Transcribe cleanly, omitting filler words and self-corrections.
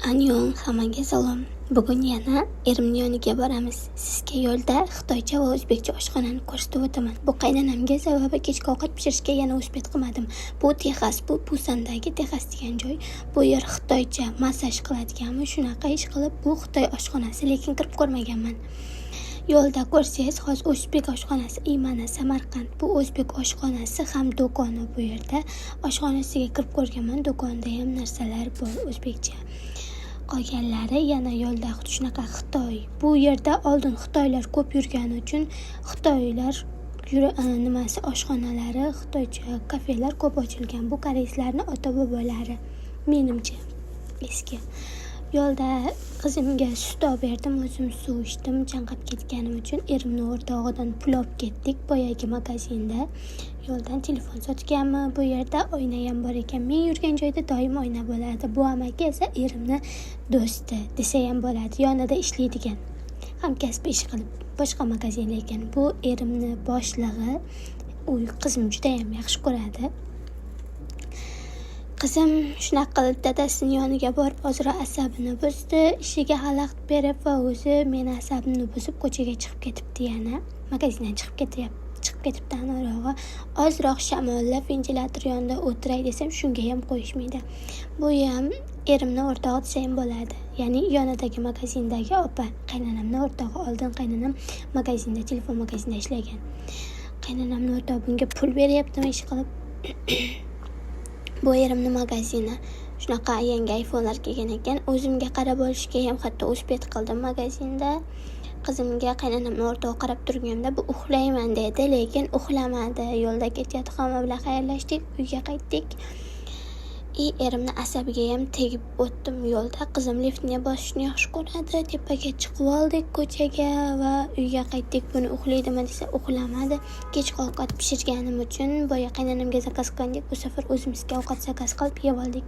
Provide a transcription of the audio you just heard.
Anyong, hammaga salom. Bugun yana erimning yoniga boramiz. Sizga yo'lda xitoycha va o'zbekcha oshxonani ko'rsatib o'taman. Bu qaynonamga sababi kechki ovqat pishirishga yana o'sbet qilmadim. Bu Texas, bu Pusandagi Texas degan joy. Bu yer xitoycha massaj qiladiganmi, shunaqa ish qilib, bu Xitoy oshxonasi, lekin kirib ko'rmaganman. Yo'lda ko'rsangiz, hozir o'zbek oshxonasi, mana Samarqand. Bu o'zbek oshxonasi ham do'koni bu yerda. Oshxonasiga kirib ko'rganman, do'konda ham narsalar bor o'zbekcha. Qolganlari yana yo'lda xuddi shunaqa Xitoy. Bu yerda oldin Xitoylar ko'p yurgani uchun Xitoylar oshxonalari, Xitoycha kafelar ko'p ochilgan. Bu koreyslarning ota-bobolari, menimcha eski. Yo'lda qizimga sut olib berdim, o'zim suv ichdim, chanqab ketganim uchun erimning o'rtog'idan pul olib ketdik boyagi magazinda. Yo'ldan telefon sotganmi, bu yerda oyna ham bor ekan. Men yurgan joyda doim oyna bo'ladi. Bu amaki esa erimni do'sti desa ham bo'ladi, yonida ishlaydigan. Hamkasb ish qilib boshqa magazin ekan. Bu erimni boshlig'i, u qizim juda ham yaxshi ko'radi. Qizim shunaqa qilib dadasining yoniga borib, ozroq asabini buzdi, ishiga xalaqit berib va o'zi meni asabimni buzib ko'chaga chiqib ketibdi yana. Magazindan chiqib ketibdi anarog'i. Ozroq shamollab ventilyator yonida o'tiray desam, shunga ham qo'yishmaydi. Bu ham erimning o'rtog'i desa ham bo'ladi. Ya'ni yonidagi magazindagi opa, qaynonamning o'rtog'i. Oldin qaynonam magazinda, telefon magazinda ishlagan. Qaynonamning o'rtog'i bunga pul beryaptimi ish qilib. Bu erimning magazini. Shunaqa yangi iPhone'lar kelgan ekan. O'zimga qarab olishga ham hatto o'sbet qildim magazinda. Qizimga qaynonamning o'rtog'i qarab turganimda bu uxlayman dedi, lekin uxlamadi. Yo'lda ketayotib hamma bilan xayrlashdik, uyga qaytdik. Erimni asabiga ham tegib o'tdim yo'lda. Qizim liftga bosishni yaxshi ko'radi. Tepaga chiqib oldik ko'chaga va uyga qaytdik. Buni uxlaydimi desa, uxlamadi. Kechki ovqat pishirganim uchun boya qaynonamga zakaz qilgandik. Bu safar o'zimizga ovqat zakaz qilib yeb oldik.